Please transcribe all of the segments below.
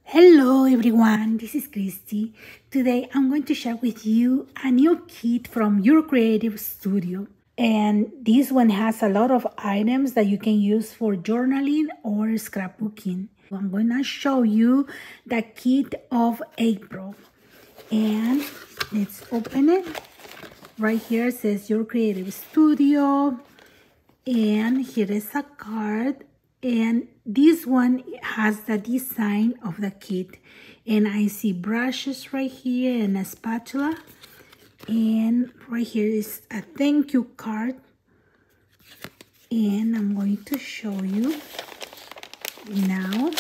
Hello everyone, this is Christy. Today I'm going to share with you a new kit from Your Creative Studio. And this one has a lot of items that you can use for journaling or scrapbooking. I'm going to show you the kit of April. And let's open it. Right here it says Your Creative Studio. And here is a card. And this one has the design of the kit. And I see brushes right here and a spatula. And right here is a thank you card. And I'm going to show you now.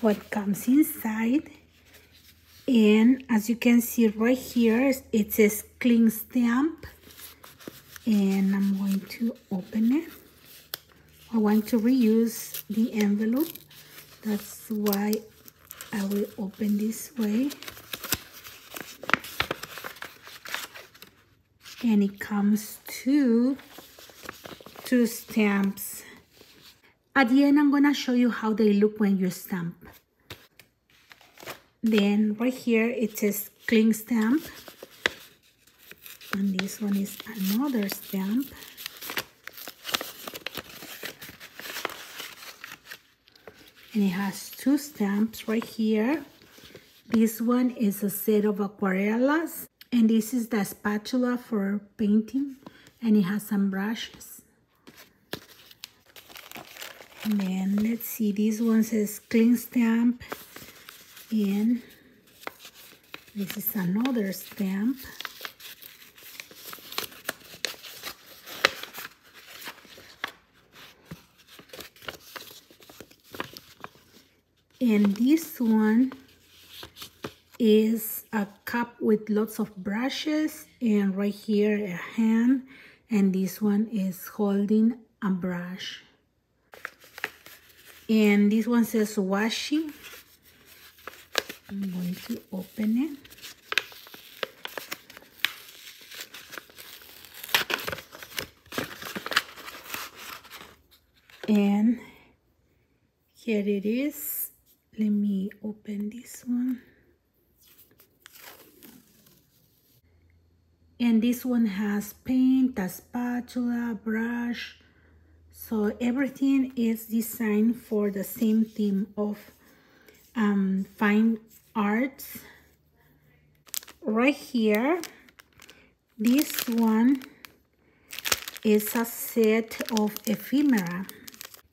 What comes inside. And as you can see right here, it says cling stamp. And I'm going to open it. I want to reuse the envelope. That's why I will open this way. And it comes to two stamps. At the end, I'm going to show you how they look when you stamp. Then right here it says cling stamp, and this one is another stamp. And it has two stamps right here. This one is a set of aquarellas, and this is the spatula for painting, and it has some brushes. And then let's see, this one says cling stamp. And this is another stamp. And this one is a cup with lots of brushes, and right here a hand, and this one is holding a brush. And this one says washi. I'm going to open it. And here it is. Let me open this one. And this one has paint, a spatula, brush. So everything is designed for the same theme of fine arts. Right here, this one is a set of ephemera.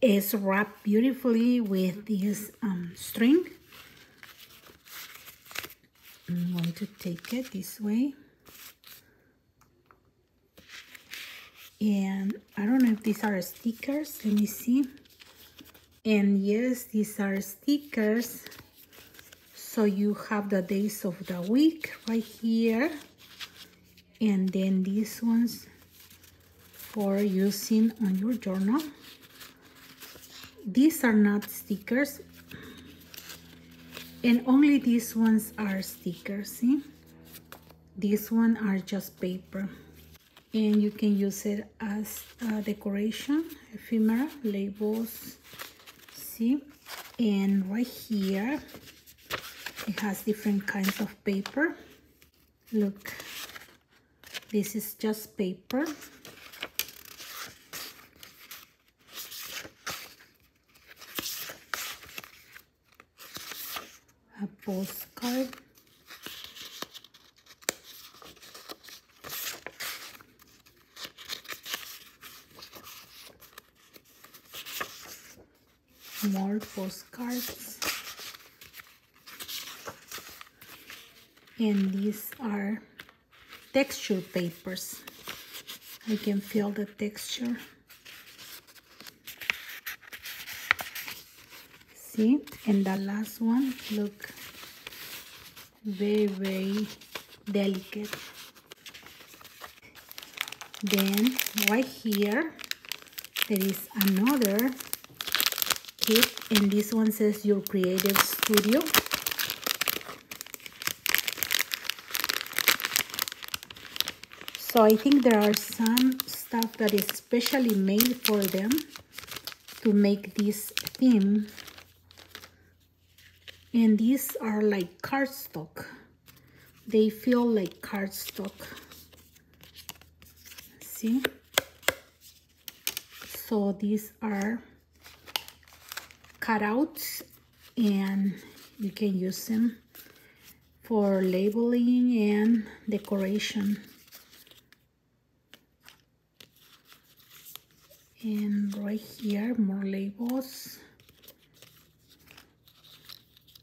It's wrapped beautifully with this string. I'm going to take it this way. And I don't know if these are stickers. Let me see. And yes, these are stickers. So you have the days of the week right here. And then these ones for using on your journal. These are not stickers. And only these ones are stickers, see? These ones are just paper. And you can use it as a decoration, ephemera, labels, see? And right here, it has different kinds of paper. Look, this is just paper. A postcard. More postcards. And these are texture papers. I can feel the texture. See? And the last one, look, very, very delicate. Then right here, there is another kit, and this one says Your Creative Studio. So I think there are some stuff that is specially made for them to make this theme. And these are like cardstock. They feel like cardstock. See? So these are cutouts, and you can use them for labeling and decoration. And right here, more labels.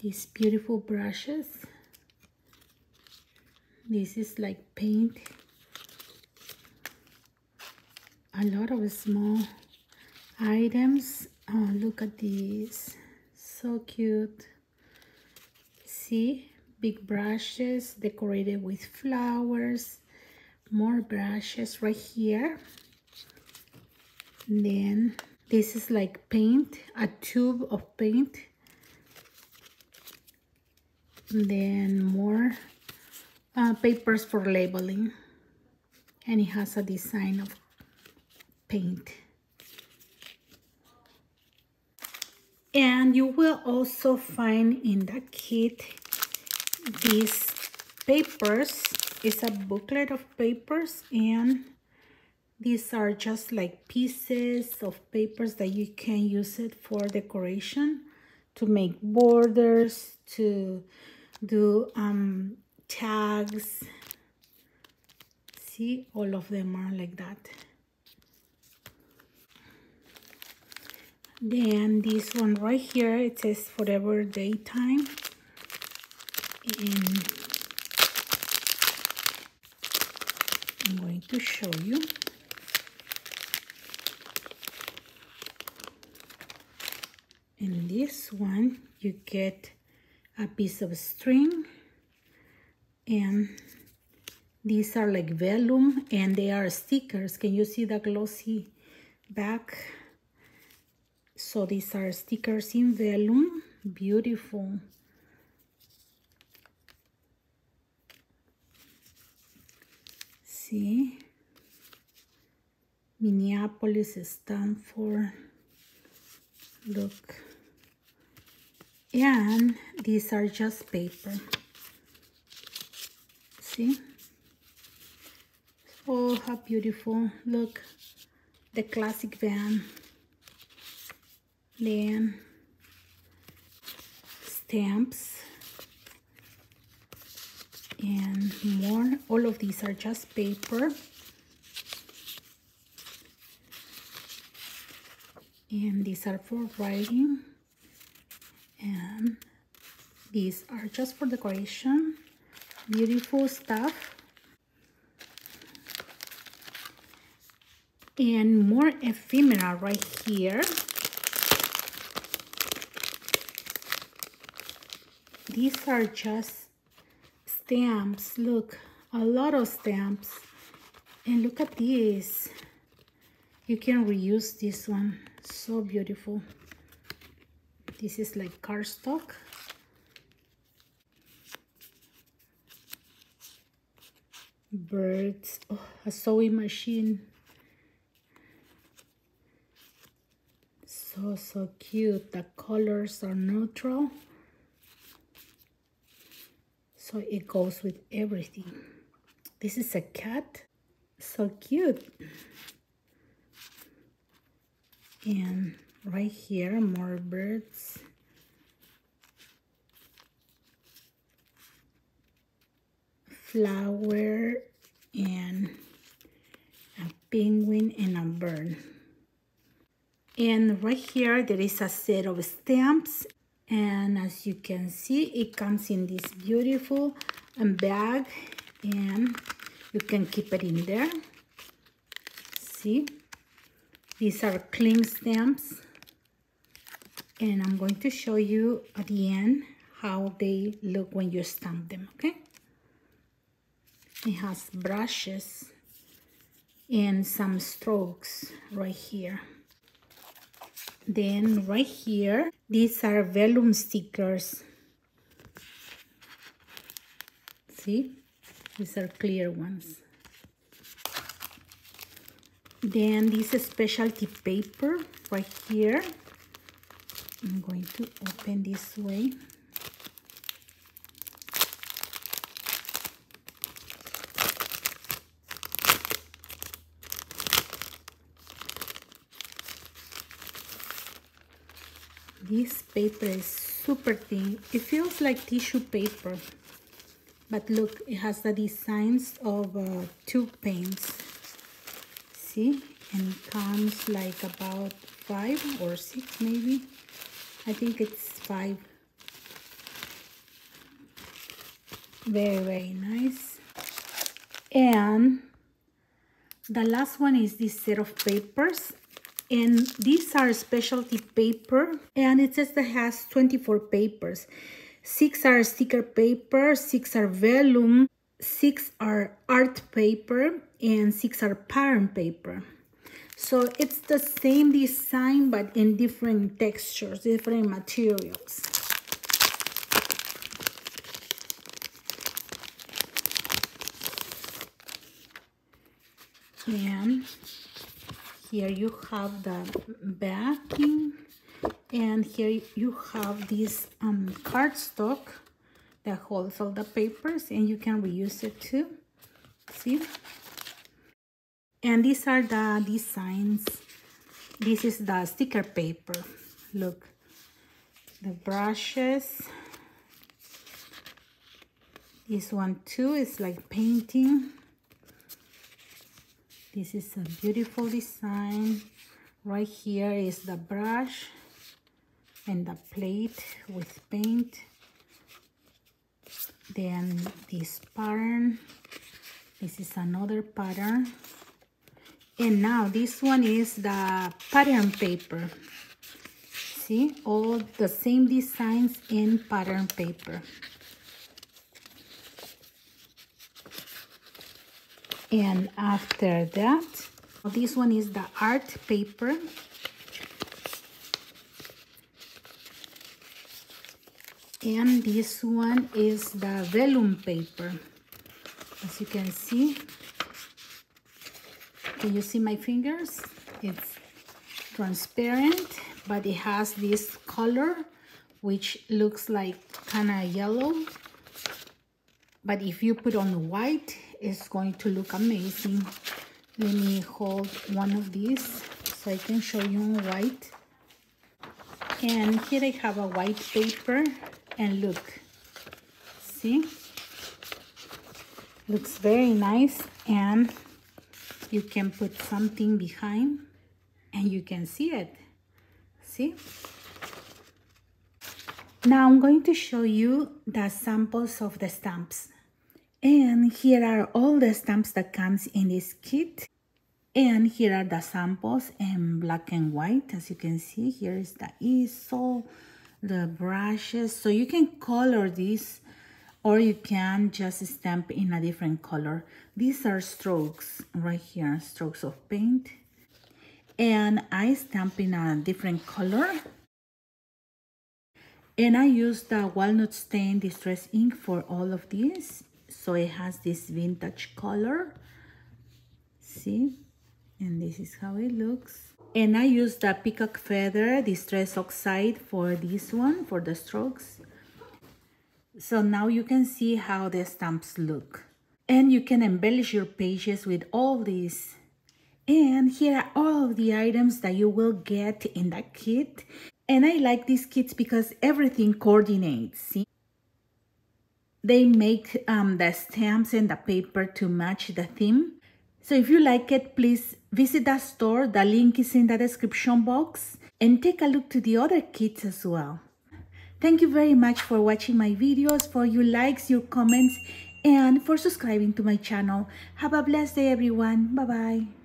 These beautiful brushes. This is like paint. A lot of small items. Oh, look at these. So cute. See? Big brushes decorated with flowers. More brushes right here. And then this is like paint, a tube of paint. And then more papers for labeling. And it has a design of paint. And you will also find in the kit these papers. It's a booklet of papers, and these are just like pieces of papers that you can use it for decoration, to make borders, to do tags. See, all of them are like that. Then this one right here, it says Forever Daytime. And I'm going to show you. In this one, you get a piece of string, and these are like vellum, and they are stickers. Can you see the glossy back? So these are stickers in vellum. Beautiful. See? Minneapolis, Stanford. Look. And these are just paper. See? Oh, how beautiful. Look. The classic van. Then stamps. And more. All of these are just paper. And these are for writing. And these are just for decoration. Beautiful stuff. And more ephemera right here. These are just stamps. Look, a lot of stamps. And look at this. You can reuse this one. So beautiful. This is like cardstock. Birds. Oh, a sewing machine. So cute. The colors are neutral. So it goes with everything. This is a cat. So cute. And right here, more birds. Flower and a penguin and a bird. And right here, there is a set of stamps. And as you can see, it comes in this beautiful bag, and you can keep it in there. See, these are cling stamps, and I'm going to show you at the end how they look when you stamp them, okay? It has brushes and some strokes right here. Then right here, these are vellum stickers. See, these are clear ones. Then this specialty paper right here. I'm going to open this way. This paper is super thin. It feels like tissue paper. But look, it has the designs of 2 paints. See? And it comes like about 5 or 6 maybe. I think it's 5. Very, very nice. And the last one is this set of papers. And these are specialty paper. And it says that it has 24 papers. 6 are sticker paper, 6 are vellum, 6 are art paper, and 6 are pattern paper. So it's the same design but in different textures, different materials. And here you have the backing. And here you have this cardstock that holds all the papers, and you can reuse it too. See? And these are the designs. This is the sticker paper. Look, the brushes. This one too is like painting. This is a beautiful design. Right here is the brush and the plate with paint. Then this pattern. This is another pattern. And now this one is the pattern paper. See, all the same designs in pattern paper. And after that, this one is the art paper. And this one is the vellum paper. As you can see my fingers? It's transparent, but it has this color which looks like kind of yellow. But if you put on white, it's going to look amazing. Let me hold one of these so I can show you on white. And here I have a white paper. And look, see, looks very nice, and you can put something behind and you can see it. See? Now I'm going to show you the samples of the stamps. And here are all the stamps that comes in this kit. And here are the samples in black and white. As you can see, here is the easel, the brushes. So you can color this, or you can just stamp in a different color. These are strokes right here, strokes of paint. And I stamp in a different color. And I use the walnut stain distress ink for all of these. So it has this vintage color. See? And this is how it looks. And I use the peacock feather distress oxide for this one, for the strokes. So now you can see how the stamps look. And you can embellish your pages with all these. And here are all of the items that you will get in the kit. And I like these kits because everything coordinates. See? They make the stamps and the paper to match the theme. So if you like it, please visit the store. The link is in the description box. And take a look to the other kits as well. Thank you very much for watching my videos, for your likes, your comments, and for subscribing to my channel. Have a blessed day, everyone. Bye-bye.